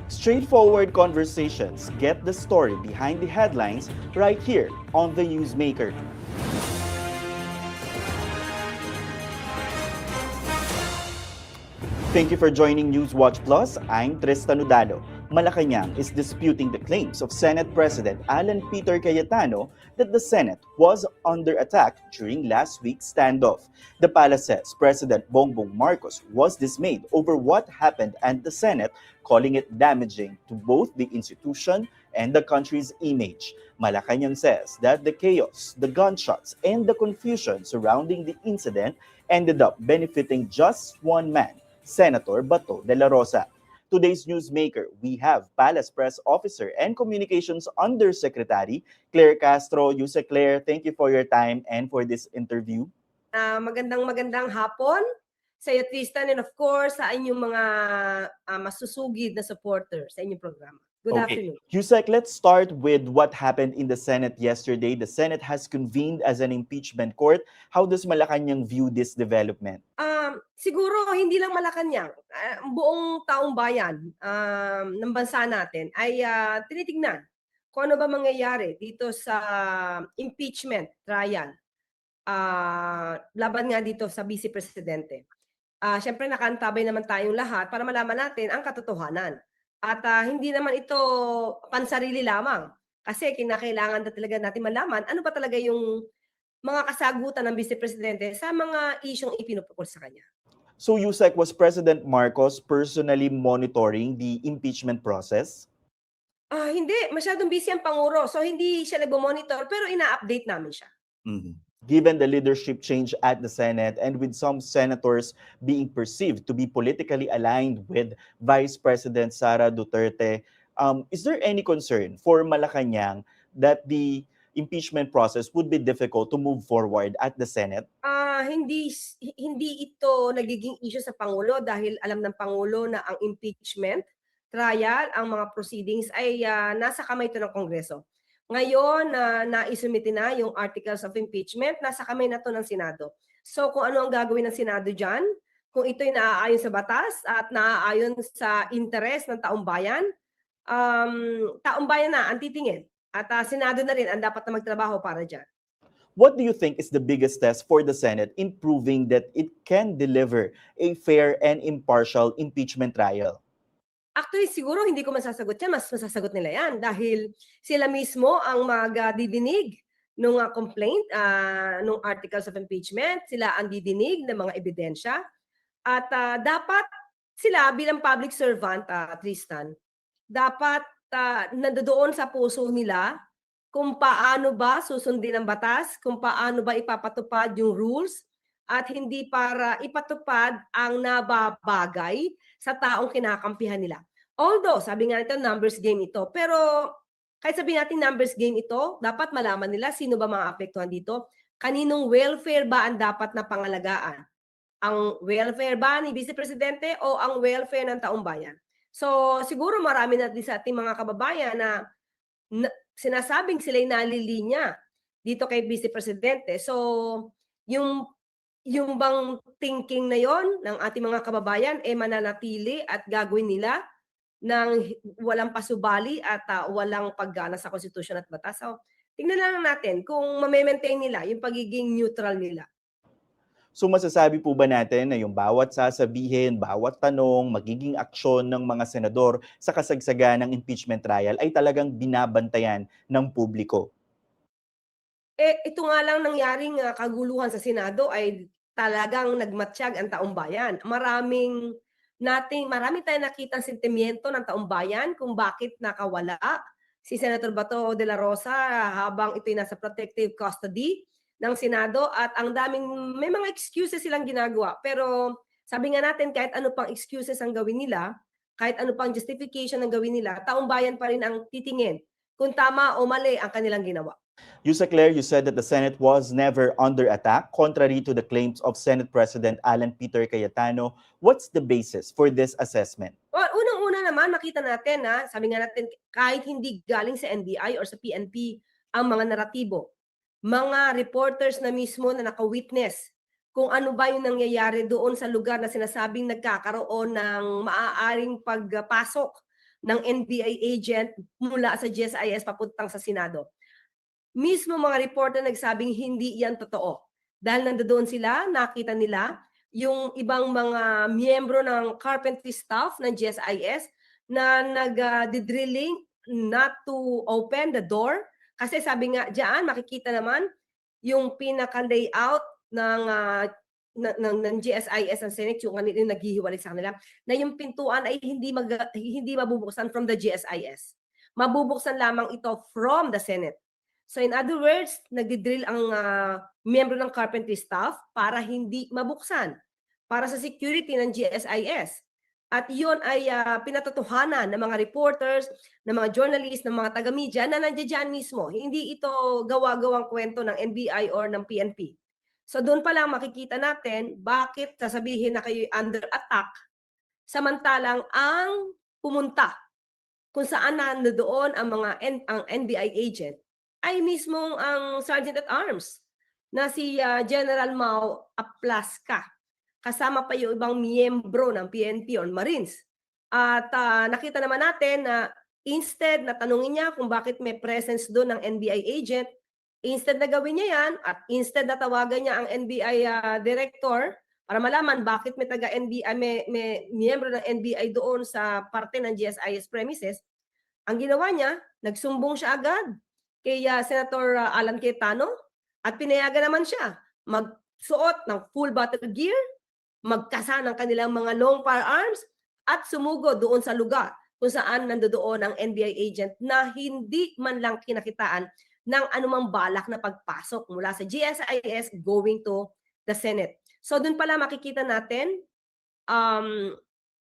Straightforward conversations get the story behind the headlines right here on The Newsmaker. Thank you for joining Newswatch Plus. I'm Tristan Udalo. Malacanang is disputing the claims of Senate President Alan Peter Cayetano that the Senate was under attack during last week's standoff. The palace says President Bongbong Marcos was dismayed over what happened at the Senate, calling it damaging to both the institution and the country's image. Malacanang says that the chaos, the gunshots, and the confusion surrounding the incident ended up benefiting just one man, Senator Bato de la Rosa. Today's newsmaker, we have Palace Press Officer and Communications Undersecretary Claire Castro. Yuse Claire, thank you for your time and for this interview. Magandang hapon sa iyo, Tristan, and of course sa inyong mga masusugid na supporter sa inyong programa. Good afternoon. Yusek, let's start with what happened in the Senate yesterday. The Senate has convened as an impeachment court. How does Malacanang view this development? Siguro hindi lang Malacanang, buong taong bayan ng bansa natin ay tinitingnan kung ano ba mangyayari dito sa impeachment trial laban nga dito sa Vice Presidente. Siyempre nakaantabay naman tayong lahat para malaman natin ang katotohanan. At hindi naman ito pansarili lamang kasi kinakailangan na talaga natin malaman ano ba talaga yung mga kasagutan ng Vice Presidente sa mga isyong ipinupukol sa kanya. So Yusek, was President Marcos personally monitoring the impeachment process? Hindi, masyadong busy ang Pangulo. So hindi siya nagmo-monitor pero ina-update namin siya. Given the leadership change at the Senate and with some senators being perceived to be politically aligned with Vice President Sara Duterte, is there any concern for Malacanang that the impeachment process would be difficult to move forward at the Senate? Hindi ito nagiging issue sa Pangulo dahil alam ng Pangulo na ang impeachment trial, ang mga proceedings ay nasa kamay ito ng Kongreso. Ngayon, naisumite na yung articles of impeachment, nasa kamay na to ng Senado. So kung ano ang gagawin ng Senado dyan, kung ito'y naaayon sa batas at naaayon sa interes ng taong bayan na ang titingin. At Senado na rin ang dapat na magtrabaho para dyan. What do you think is the biggest test for the Senate in proving that it can deliver a fair and impartial impeachment trial? Actually, siguro hindi ko masasagot yan. Mas masasagot nila yan dahil sila mismo ang magdidinig ng complaint, ng articles of impeachment. Sila ang didinig ng mga ebidensya. At dapat sila bilang public servant, Tristan, dapat nandoon sa puso nila kung paano ba susundin ang batas, kung paano ba ipapatupad yung rules, at hindi para ipatupad ang nababagay sa taong kinakampihan nila. Although, sabi nga nito, numbers game ito. Pero kahit sabihin natin numbers game ito, dapat malaman nila sino ba mga apektuhan dito. Kaninong welfare ba ang dapat na pangalagaan? Ang welfare ba ni Vice Presidente o ang welfare ng taong bayan? So siguro marami na din sa ating mga kababayan na sinasabing sila'y nalilinya dito kay Vice Presidente. So yung bang thinking na yon ng ating mga kababayan mananatili at gagawin nila ng walang pasubali at walang paggana sa konstitusyon at batas. So tingnan lang natin kung ma-maintain nila yung pagiging neutral nila. So masasabi po ba natin na yung bawat sasabihin, bawat tanong, magiging aksyon ng mga senador sa kasagsagan ng impeachment trial ay talagang binabantayan ng publiko? Ito nga lang nangyaring kaguluhan sa Senado ay talagang nagmatsyag ang taong bayan. Marami tayong nakitang sentimiento ng taong bayan kung bakit nakawala si Senator Bato de la Rosa habang ito'y nasa protective custody ng Senado at may mga excuses silang ginagawa. Pero sabi nga natin kahit ano pang excuses ang gawin nila, kahit ano pang justification ang gawin nila, taong bayan pa rin ang titingin kung tama o mali ang kanilang ginawa. Yuse Claire, you said that the Senate was never under attack, contrary to the claims of Senate President Alan Peter Cayetano. What's the basis for this assessment? Well, unang-una naman, makita natin na, sabi nga natin, kahit hindi galing sa NBI or sa PNP ang mga naratibo, mga reporters na mismo na naka-witness kung ano ba yung nangyayari doon sa lugar na sinasabing nagkakaroon ng maaaring pagpasok ng NBI agent mula sa GSIS papuntang sa Senado. Mismo mga reporter nagsabing hindi yan totoo. Dahil nandoon sila, nakita nila yung ibang mga miyembro ng carpentry staff ng GSIS na nag-drilling not to open the door. Kasi sabi nga diyan, makikita naman yung pinaka-layout ng GSIS and Senate, yung naghihiwalay sa kanila, na yung pintuan ay hindi mabubuksan from the GSIS. Mabubuksan lamang ito from the Senate. So in other words, nagdi-drill ang miyembro ng carpentry staff para hindi mabuksan, para sa security ng GSIS. At yun ay pinatotohanan ng mga reporters, ng mga journalists, ng mga taga-media na nandiyan mismo. Hindi ito gawa-gawang kwento ng NBI or ng PNP. So doon pa lang makikita natin bakit sasabihin na kayo under attack samantalang ang pumunta kung saan nandoon ang ang NBI agent ay mismong ang Sergeant at Arms na si General Mao Aplasca. Kasama pa yung ibang miyembro ng PNP or Marines. At nakita naman natin na instead na tanungin niya kung bakit may presence doon ng NBI agent, instead na gawin niya yan at instead na tawagan niya ang NBI director para malaman bakit may taga-NBI, may miyembro ng NBI doon sa parte ng GSIS premises, ang ginawa niya, nagsumbong siya agad kay Senator Alan Cayetano at pinayagan naman siya magsuot ng full battle gear, magkasa ng kanilang mga long firearms at sumugo doon sa lugar kung saan nandoon ang NBI agent na hindi man lang kinakitaan ng anumang balak na pagpasok mula sa GSIS going to the Senate. So doon pala makikita natin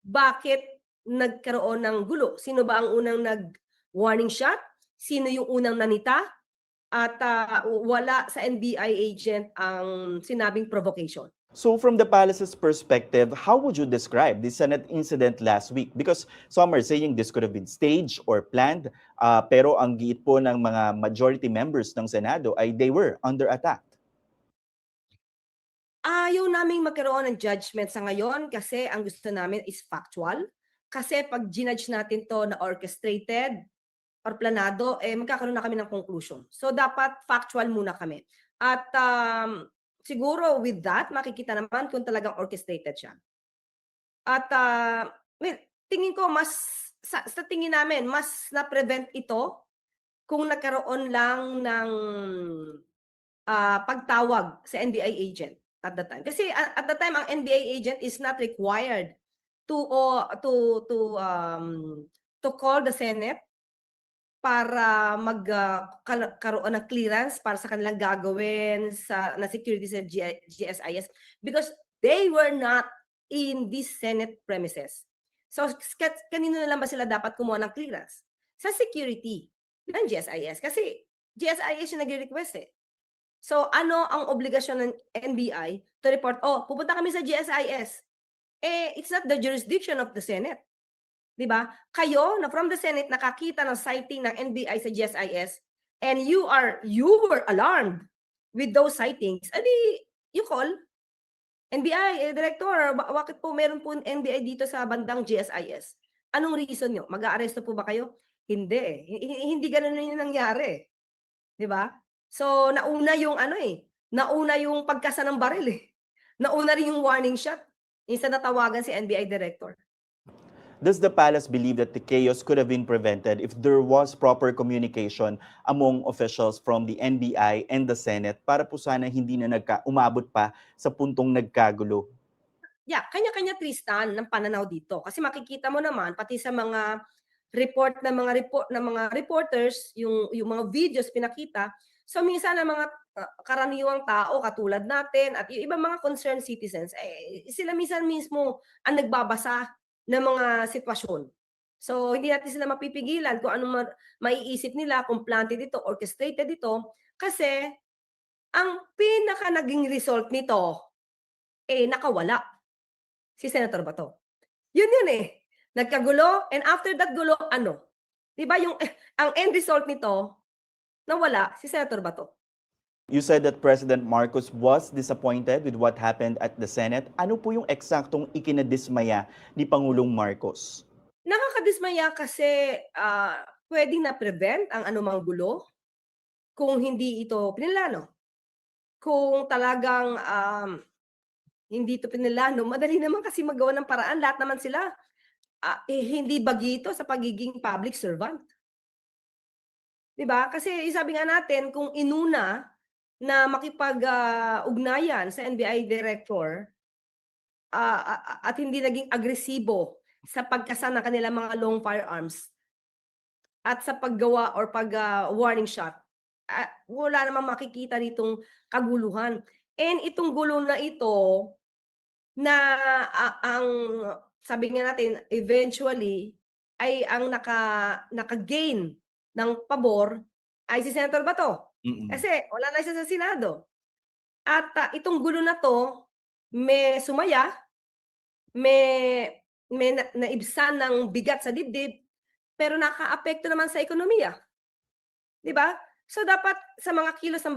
bakit nagkaroon ng gulo. Sino ba ang unang nag-warning shot? Sino yung unang nanita? At wala sa NBI agent ang sinabing provocation. So from the palace's perspective, how would you describe the Senate incident last week? Because some are saying this could have been staged or planned, pero ang giit po ng mga majority members ng Senado ay they were under attack. Ayaw naming magkaroon ng judgment sa ngayon kasi ang gusto namin is factual. Kasi pag ginudge natin to na orchestrated or planado, magkakaroon na kami ng conclusion. So dapat factual muna kami. At siguro with that, makikita naman kung talagang orchestrated siya. At tingin ko sa tingin namin, mas na-prevent ito kung nagkaroon lang ng pagtawag sa NBI agent at the time. Kasi at the time, ang NBI agent is not required to call the Senate para magkaroon ng clearance para sa kanilang gagawin na security sa GSIS because they were not in this Senate premises. So, kanino na lang ba sila dapat kumuha ng clearance? Sa security ng GSIS. Kasi GSIS yung nag-request eh. So, ano ang obligasyon ng NBI to report, pupunta kami sa GSIS. It's not the jurisdiction of the Senate. Diba? Kayo na from the Senate nakakita ng sighting ng NBI sa GSIS and you were alarmed with those sightings, edi you call NBI director, bakit po meron po NBI dito sa bandang GSIS? Anong reason nyo? Mag-aaresto po ba kayo? Hindi eh. Hindi ganun yung nangyari. Diba? So nauna yung nauna yung pagkasa ng baril eh. Nauna rin yung warning shot. Instead na tawagan si NBI director. Does the palace believe that the chaos could have been prevented if there was proper communication among officials from the NBI and the Senate para po sana hindi na umabot pa sa puntong nagkagulo? Yeah, kanya-kanya Tristan ng pananaw dito. Kasi makikita mo naman pati sa mga report ng mga reporters, yung mga videos pinakita. So minsan ang mga karaniwang tao katulad natin at yung ibang mga concerned citizens, sila minsan mismo ang nagbabasa ng mga sitwasyon. So, hindi natin sila mapipigilan kung anong maiisip nila, kung planted dito, orchestrated dito, kasi ang pinaka naging result nito, nakawala si Senator Bato. Yun eh. Nagkagulo, and after that gulo, ano? Diba ang end result nito, nawala si Senator Bato. You said that President Marcos was disappointed with what happened at the Senate. Ano po yung eksaktong ikinadismaya ni Pangulong Marcos? nakakadismaya kasi pwedeng na-prevent ang anumang gulo kung hindi ito pinilano. Kung talagang hindi ito pinilano, madali naman kasi magawa ng paraan. Lahat naman sila hindi bagito sa pagiging public servant. 'Di ba? Kasi sabi nga natin kung inuna na makipag-ugnayan sa NBI director at hindi naging agresibo sa pagkasa ng kanilang mga long firearms at sa paggawa or warning shot, wala namang makikita ditong kaguluhan. And itong gulo na ito na ang sabi nga natin eventually ay ang naka-gain ng pabor ay si Senator Bato. Mm. Kasi wala na siya sa Senado. At itong gulo na 'to may sumaya, may naibsan ng bigat sa dibdib, pero nakaapekto naman sa ekonomiya. 'Di ba? So dapat sa mga kilos ng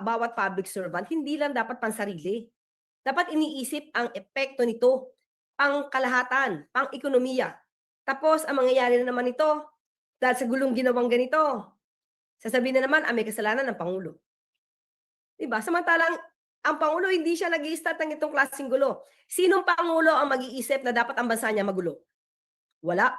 bawat public servant, hindi lang dapat pansarili. Dapat iniisip ang epekto nito, pangkalahatan, pang-ekonomiya. Tapos ang mangyayari na naman nito, dahil sa gulong ginawang ganito, sasabihin na naman, may kasalanan ng Pangulo. 'Di ba? Samantalang ang Pangulo hindi siya nag-i-start ng itong klaseng gulo. Sinong Pangulo ang mag-iisip na dapat ang bansa niya magulo? Wala.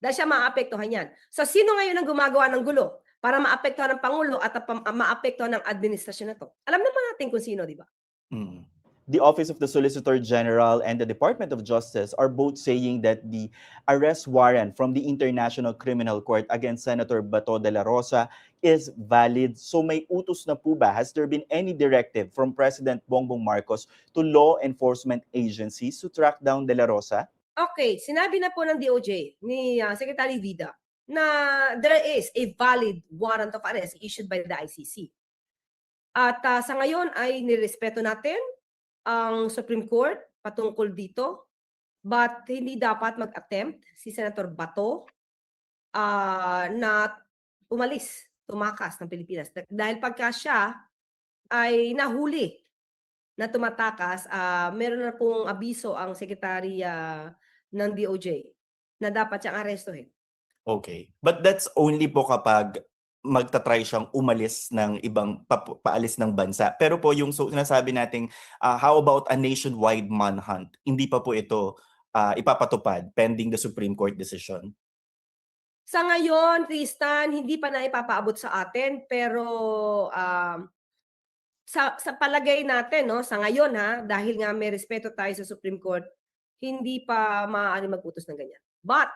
Dahil siya maapektuhan yan. So sino ngayon ang gumagawa ng gulo para maapektuhan ng Pangulo at maapektuhan ng administrasyon na to? Alam naman natin kung sino, di ba? Mm. The Office of the Solicitor General and the Department of Justice are both saying that the arrest warrant from the International Criminal Court against Senator Bato de la Rosa is valid. So may utos na po ba? Has there been any directive from President Bongbong Marcos to law enforcement agencies to track down de la Rosa? Okay, sinabi na po ng DOJ ni Secretary Vida na there is a valid warrant of arrest issued by the ICC. At sa ngayon ay nirespeto natin ang Supreme Court patungkol dito, but hindi dapat mag-attempt si Senator Bato na tumakas ng Pilipinas. Dahil pagka siya ay nahuli na tumatakas, meron na pong abiso ang Secretary ng DOJ na dapat siyang arestuhin. Okay. But that's only po kapag magta-try siyang umalis ng ibang paalis ng bansa. Pero po yung sinasabi nating how about a nationwide manhunt? Hindi pa po ito ipapatupad pending the Supreme Court decision. Sa ngayon, Tristan, hindi pa na ipapaabot sa atin, pero sa palagay natin, no, sa ngayon dahil nga may respeto tayo sa Supreme Court, hindi pa maaari mag-utos ng ganyan. But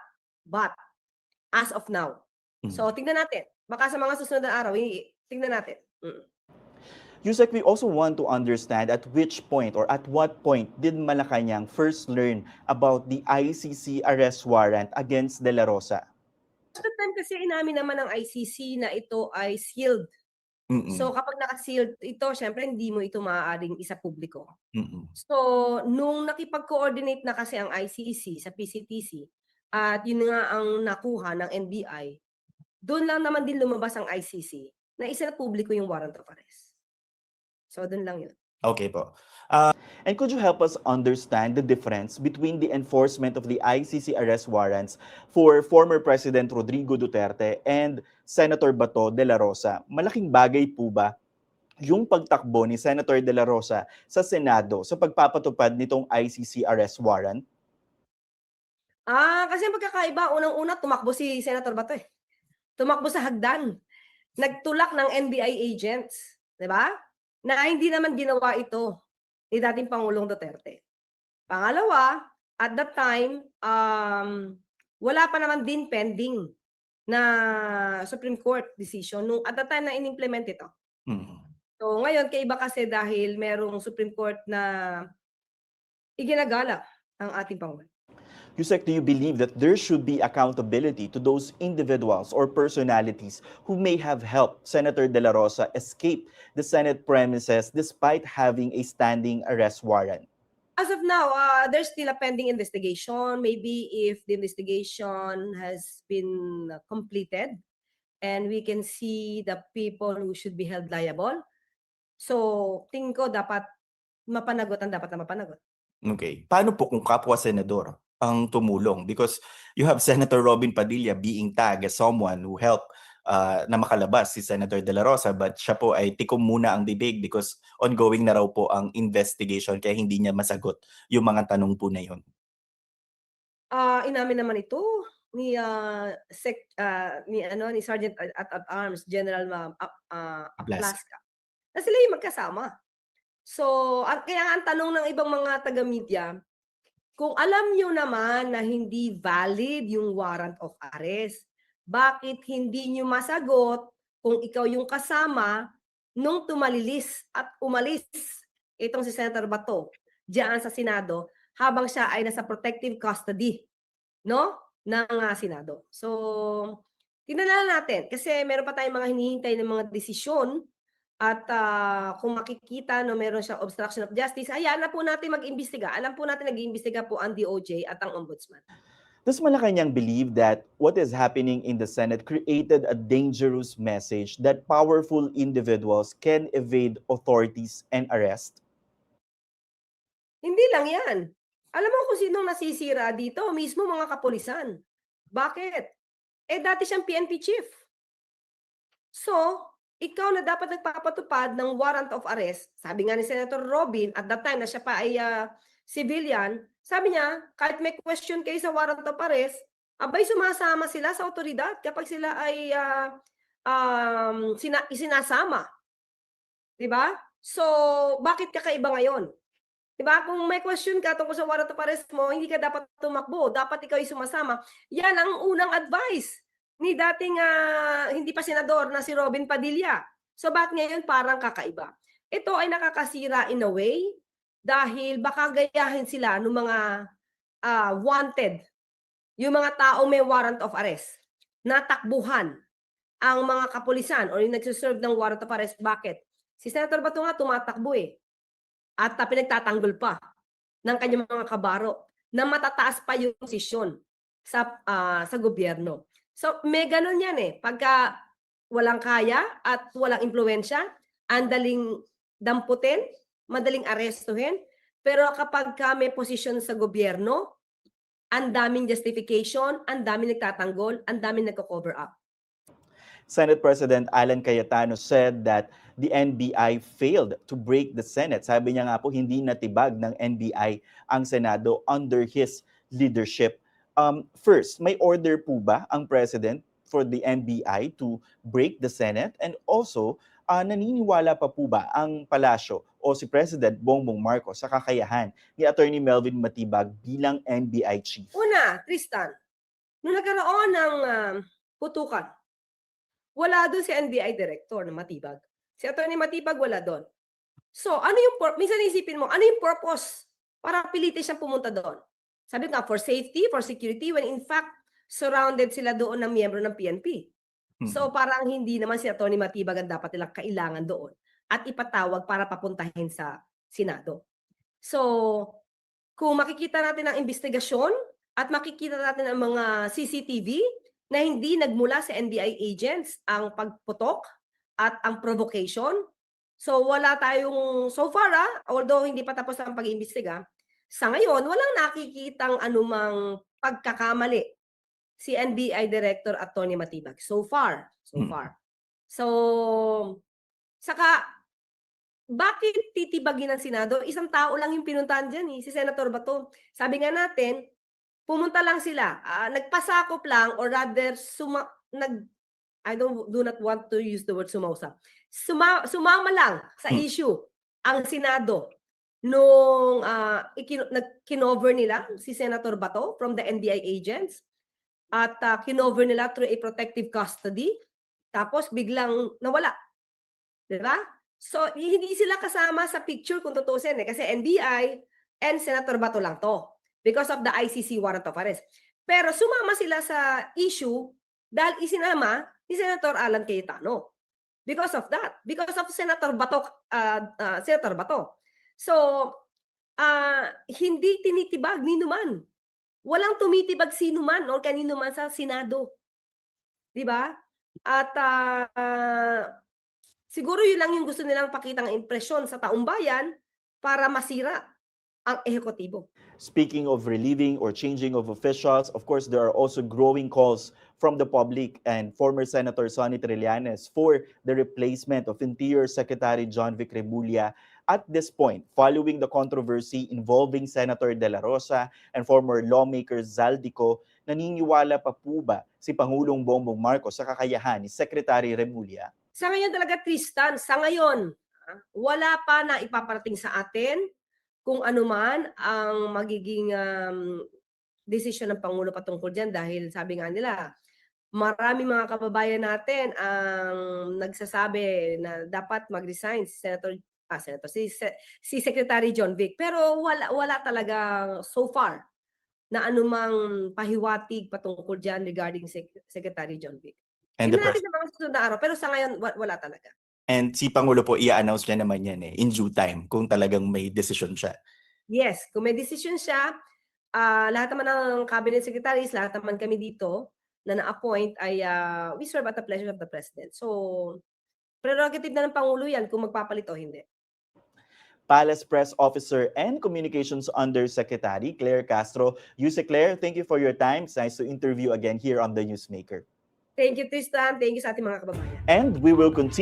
as of now, so tingnan natin. Baka sa mga susunod na araw, tingnan natin. Yusek, we also want to understand at which point or at what point did Malacanang first learn about the ICC arrest warrant against De La Rosa? At the time kasi inamin naman ng ICC na ito ay sealed. So kapag naka-sealed ito, syempre hindi mo ito maaaring isa publiko. So nung nakipag-coordinate na kasi ang ICC sa PCTC at yun nga ang nakuha ng NBI, doon lang naman din lumabas ang ICC na isa na publiko yung warrant of arrest. So doon lang yun. Okay po. And could you help us understand the difference between the enforcement of the ICC arrest warrants for former President Rodrigo Duterte and Senator Bato de la Rosa? Malaking bagay po ba yung pagtakbo ni Senator de la Rosa sa Senado sa pagpapatupad nitong ICC arrest warrant? Kasi ang pagkakaiba, unang-una tumakbo si Senator Bato eh. Tumakbo sa hagdan. Nagtulak ng NBI agents, 'di ba? Na hindi naman ginawa ito ni dating Pangulong Duterte. Pangalawa, at that time, wala pa naman din pending na Supreme Court decision nung at that time na in-implement ito. So ngayon, kaiba kasi dahil merong Supreme Court na iginagala ang ating Pangulo. Yusek, do you believe that there should be accountability to those individuals or personalities who may have helped Senator De La Rosa escape the Senate premises despite having a standing arrest warrant? As of now, there's still a pending investigation. Maybe if the investigation has been completed and we can see the people who should be held liable. So, tingin ko dapat mapanagot ang dapat na mapanagot. Okay. Paano po kung kapwa senador ang tumulong because you have Senator Robin Padilla being tagged as someone who helped na makalabas si Senator De La Rosa, but siya po ay tikom muna ang bibig because ongoing na raw po ang investigation kaya hindi niya masagot yung mga tanong po na yun. Inamin naman ito ni ni Sergeant at Arms General Blas. Aplasca na sila yung magkasama. So, kaya ang tanong ng ibang mga taga-media, kung alam niyo naman na hindi valid yung warrant of arrest, bakit hindi niyo masagot kung ikaw yung kasama nung tumalilis at umalis itong si Senator Bato diyan sa Senado habang siya ay nasa protective custody, no, ng Senado. So, tingnan na natin kasi meron pa tayong mga hinihintay ng mga desisyon at kung makikita no meron siyang obstruction of justice, hayaan na po natin mag-imbestiga. Alam po natin nag-iimbestiga po ang DOJ at ang Ombudsman. Does Malacanang believe that what is happening in the Senate created a dangerous message that powerful individuals can evade authorities and arrest? Hindi lang yan. Alam mo kung sinong nasisira dito? Mismo mga kapulisan. Bakit? Dati siyang PNP chief. So, ikaw na dapat nagpapatupad ng warrant of arrest, sabi nga ni Senator Robin, at that time na siya pa ay civilian, sabi niya, kahit may question kayo sa warrant of arrest, abay sumasama sila sa otoridad kapag sila ay isinasama. Diba? So, bakit kakaiba ngayon? Diba? Kung may question ka tungkol sa warrant of arrest mo, hindi ka dapat tumakbo. Dapat ikaw ay sumasama. Yan ang unang advice ni dating hindi pa senador na si Robin Padilla. So bakit ngayon parang kakaiba? Ito ay nakakasira in a way dahil baka gayahin sila ng mga wanted, yung mga taong may warrant of arrest, natakbuhan ang mga kapulisan or yung nagsiserve ng warrant of arrest. Bakit? Si Senator Bato nga tumatakbo at pinagtatanggol pa ng kanyang mga kabaro na matataas pa yung posisyon sa gobyerno. So may ganun yan pagka walang kaya at walang impluwensya, ang daling damputin, madaling arestuhin, pero kapag may posisyon sa gobyerno, ang daming justification, ang daming nagtatanggol, ang daming nagko-cover up. Senate President Alan Cayetano said that the NBI failed to break the Senate. Sabi niya nga po, hindi natibag ng NBI ang Senado under his leadership. First, may order po ba ang President for the NBI to break the Senate? And also, naniniwala pa po ba ang palasyo o si President Bongbong Marcos sa kakayahan ni Attorney Melvin Matibag bilang NBI chief? Una, Tristan, nung nagkaroon ng putukan, wala doon si NBI director na Matibag. Si Attorney Matibag wala doon. So, minsan isipin mo, ano yung purpose para pilitin siyang pumunta doon? Sabi nga, for safety, for security, when in fact, surrounded sila doon ng miyembro ng PNP. So, parang hindi naman si Attorney Matibag ang dapat nilang kailangan doon at ipatawag para papuntahin sa Senado. So, kung makikita natin ang investigasyon at makikita natin ang mga CCTV na hindi nagmula sa NBI agents ang pagputok at ang provocation, so wala tayong, so far although hindi pa tapos ang pag-iimbestiga, sa ngayon, walang nakikitang anumang pagkakamali si NBI Director at Tony Matibag. So far. So, saka, bakit titibagin ng Senado? Isang tao lang yung pinuntahan dyan si Senator Bato. Sabi nga natin, pumunta lang sila, nagpasakop lang or rather, I do not want to use the word sumausa. Sumama lang sa issue ang Senado nung kinover nila si Senator Bato from the NBI agents at kinover nila through a protective custody tapos biglang nawala. Diba? So, hindi sila kasama sa picture kung tutusin kasi NBI and Senator Bato lang to because of the ICC warrant of arrest. Pero sumama sila sa issue dahil isinama ni Senator Alan Cayetano. Because of that. Because of Senator Bato. So, hindi tinitibag ninuman. Walang tumitibag sinuman o kanino man sa Senado. Diba? At siguro yun lang yung gusto nilang pakitang impresyon sa taong bayan para masira ang ehekutibo. Speaking of relieving or changing of officials, of course, there are also growing calls from the public and former Senator Sonny Trillanes for the replacement of Interior Secretary John Vic Remulla. At this point, following the controversy involving Senator De La Rosa and former lawmaker Zaldico, naniniwala pa po ba si Pangulong Bongbong Marcos sa kakayahan ni Secretary Remulla? Sa ngayon talaga, Tristan, sa ngayon, wala pa na ipaparating sa atin kung ano man ang magiging desisyon ng Pangulo patungkol dyan dahil sabi nga nila, maraming mga kababayan natin ang nagsasabi na dapat mag-resign si si Secretary John Vic. Pero wala talaga so far na anumang pahiwatig patungkol dyan regarding Secretary John Vic. And Tingnan natin sa mga susunod na araw, pero sa ngayon wala talaga. And si Pangulo po, i-announce niya naman yan in due time kung talagang may decision siya. Yes, kung may decision siya, lahat naman ng cabinet secretaries, lahat naman kami dito na na-appoint ay we serve at the pleasure of the President. So, prerogative na ng Pangulo yan kung magpapalit o hindi. Palace Press Officer and Communications Undersecretary Claire Castro. Yuse Claire, thank you for your time. It's nice to interview again here on The Newsmaker. Thank you, Tristan. Thank you sa ating mga kababayan. And we will continue